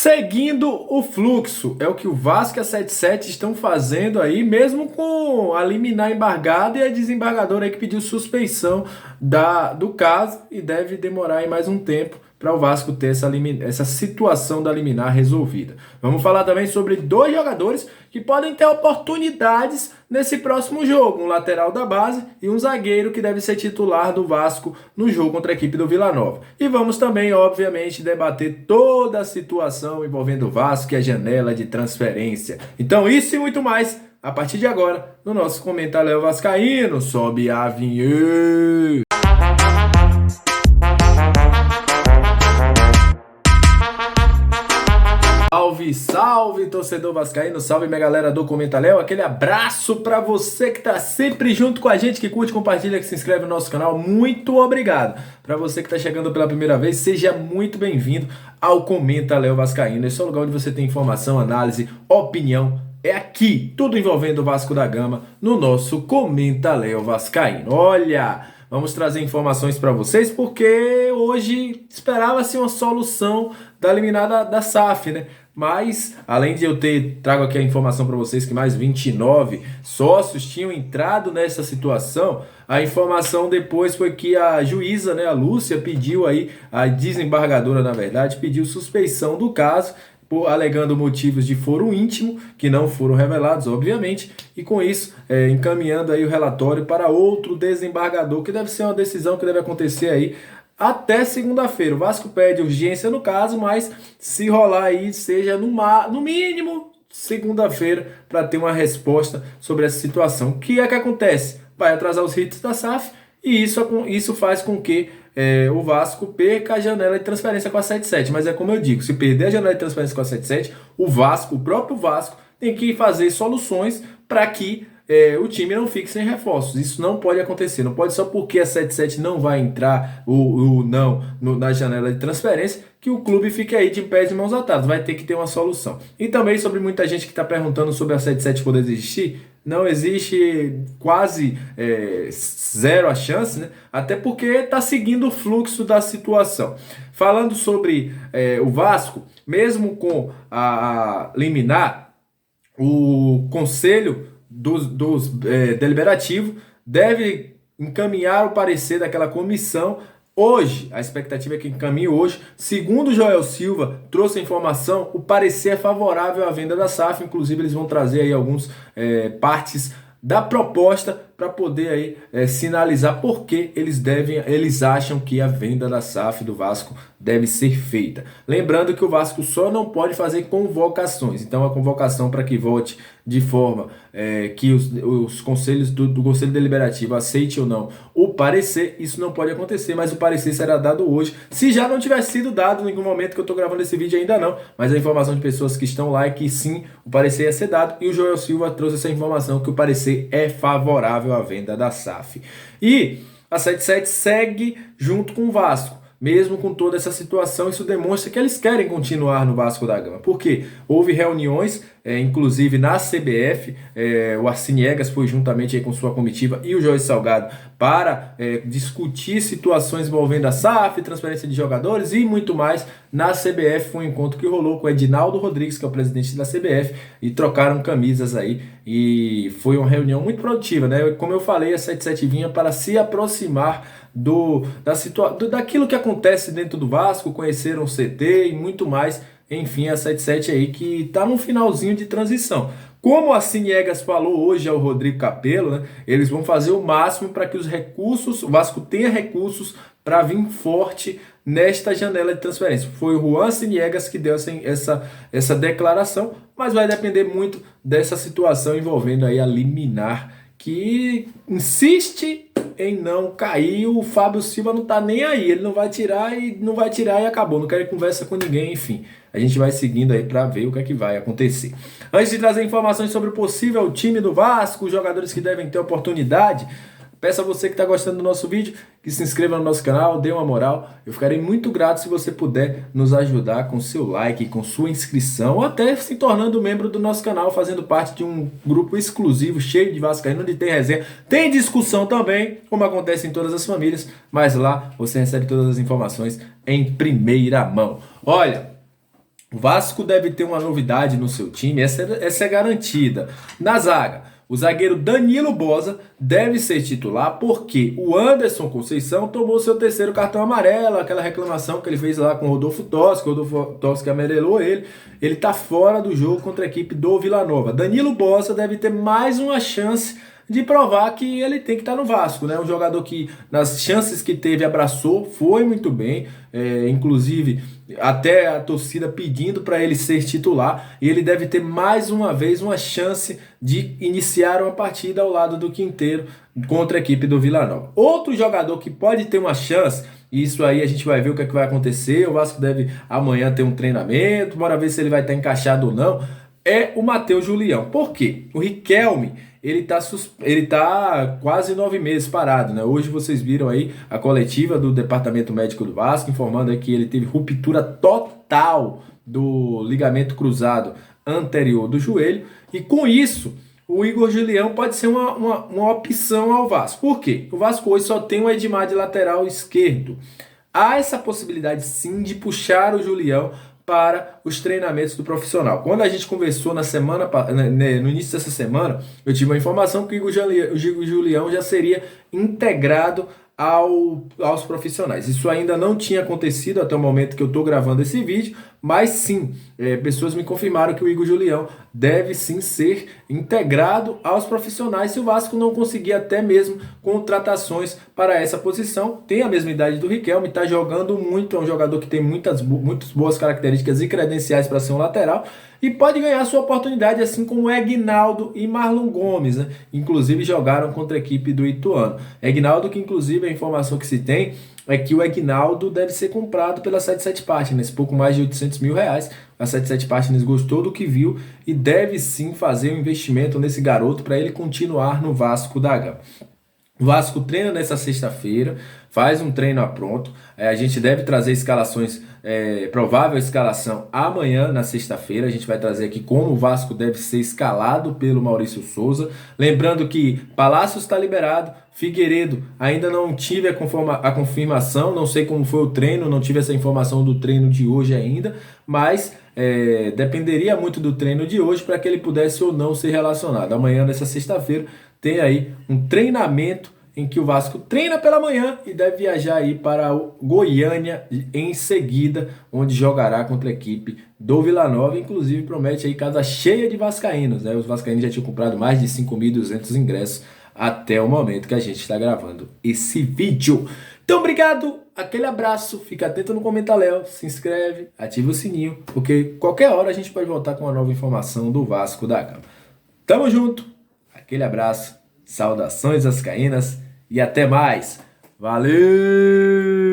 Seguindo o fluxo, é o que o Vasco e a 77 estão fazendo aí, mesmo com a liminar embargada e a desembargadora aí que pediu suspeição do caso e deve demorar aí mais um tempo para o Vasco ter essa situação da liminar resolvida. Vamos falar também sobre dois jogadores que podem ter oportunidades nesse próximo jogo, um lateral da base e um zagueiro que deve ser titular do Vasco no jogo contra a equipe do Vila Nova. E vamos também, obviamente, debater toda a situação envolvendo o Vasco e a janela de transferência. Então isso e muito mais a partir de agora no nosso Comentário Vascaíno. Sobe a vinheta! Salve, salve, torcedor vascaíno, salve minha galera do Comentário, aquele abraço pra você que tá sempre junto com a gente, que curte, compartilha, que se inscreve no nosso canal, muito obrigado. Pra você que tá chegando pela primeira vez, seja muito bem-vindo ao Comentário Vascaíno, esse é o lugar onde você tem informação, análise, opinião, é aqui, tudo envolvendo o Vasco da Gama, no nosso Comentário Vascaíno. Olha, vamos trazer informações para vocês, porque hoje esperava-se uma solução da eliminada da SAF, né? Mas, além de eu trago aqui a informação para vocês que mais 29 sócios tinham entrado nessa situação, a informação depois foi que a juíza, né, a Lúcia, pediu aí, a desembargadora, na verdade, pediu suspeição do caso, alegando motivos de foro íntimo, que não foram revelados, obviamente, e com isso, encaminhando aí o relatório para outro desembargador, que deve ser uma decisão que deve acontecer aí até segunda-feira. O Vasco pede urgência no caso, mas se rolar aí, seja no mínimo segunda-feira, para ter uma resposta sobre essa situação. O que é que acontece? Vai atrasar os ritos da SAF e isso faz com que o Vasco perca a janela de transferência com a 77. Mas é como eu digo, se perder a janela de transferência com a 77, o próprio Vasco, tem que fazer soluções para que o time não fique sem reforços. Isso não pode acontecer. Não pode só porque a 77 não vai entrar na janela de transferência que o clube fique aí de pés e mãos atadas. Vai ter que ter uma solução. E também sobre muita gente que está perguntando sobre a 77 poder existir. Não existe quase zero a chance, né? Até porque está seguindo o fluxo da situação. Falando sobre o Vasco, mesmo com a liminar, o Conselho deliberativo deve encaminhar o parecer daquela comissão hoje. A expectativa é que encaminhe hoje. Segundo o Joel Silva trouxe a informação, o parecer é favorável à venda da SAF. Inclusive eles vão trazer aí alguns partes da proposta para poder aí sinalizar por que eles acham que a venda da SAF do Vasco deve ser feita. Lembrando que o Vasco só não pode fazer convocações. Então a convocação para que vote de forma que os conselhos do Conselho Deliberativo aceitem ou não o parecer, isso não pode acontecer, mas o parecer será dado hoje. Se já não tivesse sido dado em algum momento que eu estou gravando esse vídeo, ainda não, mas a informação de pessoas que estão lá é que sim, o parecer ia ser dado, e o Joel Silva trouxe essa informação que o parecer é favorável à venda da SAF. E a 77 segue junto com o Vasco. Mesmo com toda essa situação, isso demonstra que eles querem continuar no Vasco da Gama. Porque houve reuniões, inclusive na CBF, o Arciniegas foi juntamente aí com sua comitiva e o Jorge Salgado para discutir situações envolvendo a SAF, transferência de jogadores e muito mais. Na CBF foi um encontro que rolou com o Edinaldo Rodrigues, que é o presidente da CBF, e trocaram camisas aí. E foi uma reunião muito produtiva, né? Como eu falei, a 77 vinha para se aproximar daquilo que acontece dentro do Vasco, conheceram o CT e muito mais. Enfim, a 77 aí que está no finalzinho de transição. Como a Ciniegas falou hoje ao Rodrigo Capello, né, eles vão fazer o máximo para que o Vasco tenha recursos para vir forte nesta janela de transferência. Foi o Juan Ciniegas que deu essa declaração, mas vai depender muito dessa situação envolvendo aí a liminar, que insiste em não cair. O Fábio Silva não tá nem aí, ele não vai tirar e acabou, não quer conversa com ninguém, enfim. A gente vai seguindo aí para ver o que é que vai acontecer. Antes de trazer informações sobre o possível time do Vasco, os jogadores que devem ter oportunidade, peço a você que está gostando do nosso vídeo que se inscreva no nosso canal, dê uma moral. Eu ficarei muito grato se você puder nos ajudar com seu like, com sua inscrição, ou até se tornando membro do nosso canal, fazendo parte de um grupo exclusivo, cheio de vascaíno, onde tem resenha. Tem discussão também, como acontece em todas as famílias, mas lá você recebe todas as informações em primeira mão. Olha, O Vasco deve ter uma novidade no seu time, essa é garantida. Na zaga, o zagueiro Danilo Boza deve ser titular porque o Anderson Conceição tomou seu terceiro cartão amarelo, aquela reclamação que ele fez lá com o Rodolfo Toschi amarelou ele. Ele tá fora do jogo contra a equipe do Vila Nova. Danilo Boza deve ter mais uma chance de provar que ele tem que estar no Vasco, né? Um jogador que nas chances que teve abraçou, foi muito bem, inclusive até a torcida pedindo para ele ser titular, e ele deve ter mais uma vez uma chance de iniciar uma partida ao lado do Quinteiro contra a equipe do Vila Nova. Outro jogador que pode ter uma chance, e isso aí a gente vai ver o que é que vai acontecer, o Vasco deve amanhã ter um treinamento, bora ver se ele vai estar encaixado ou não, é o Matheus Julião. Por quê? O Riquelme, ele tá quase 9 meses parado, né? Hoje vocês viram aí a coletiva do Departamento Médico do Vasco informando aí que ele teve ruptura total do ligamento cruzado anterior do joelho, e com isso o Igor Julião pode ser uma opção ao Vasco. Por quê? O Vasco hoje só tem o Edmar de lateral esquerdo. Há essa possibilidade sim de puxar o Julião para os treinamentos do profissional. Quando a gente conversou no início dessa semana, eu tive uma informação que o Igor Julião já seria integrado aos profissionais. Isso ainda não tinha acontecido até o momento que eu estou gravando esse vídeo, mas sim, pessoas me confirmaram que o Igor Julião deve sim ser integrado aos profissionais se o Vasco não conseguir até mesmo contratações para essa posição. Tem a mesma idade do Riquelme, está jogando muito, é um jogador que tem muitas boas características e credenciais para ser um lateral, e pode ganhar sua oportunidade, assim como Egnaldo e Marlon Gomes, né? Inclusive jogaram contra a equipe do Ituano. Egnaldo, que inclusive a informação que se tem é que o Egnaldo deve ser comprado pela 77 Partners, pouco mais de R$800 mil. A 77 Partners gostou do que viu e deve sim fazer um investimento nesse garoto para ele continuar no Vasco da Gama. O Vasco treina nessa sexta-feira, faz um treino pronto. A gente deve trazer escalações, provável escalação amanhã na sexta-feira. A gente vai trazer aqui como o Vasco deve ser escalado pelo Maurício Souza. Lembrando que Palácio está liberado, Figueiredo ainda não tive a confirmação, não sei como foi o treino, não tive essa informação do treino de hoje ainda, mas dependeria muito do treino de hoje para que ele pudesse ou não ser relacionado. Amanhã, nessa sexta-feira, tem aí um treinamento em que o Vasco treina pela manhã e deve viajar aí para o Goiânia em seguida, onde jogará contra a equipe do Vila Nova. Inclusive promete aí casa cheia de vascaínos, né? Os vascaínos já tinham comprado mais de 5.200 ingressos até o momento que a gente está gravando esse vídeo. Então, obrigado, aquele abraço, fica atento no comentário, se inscreve, ativa o sininho, porque qualquer hora a gente pode voltar com uma nova informação do Vasco da Gama. Tamo junto, aquele abraço, saudações vascaínas e até mais. Valeu!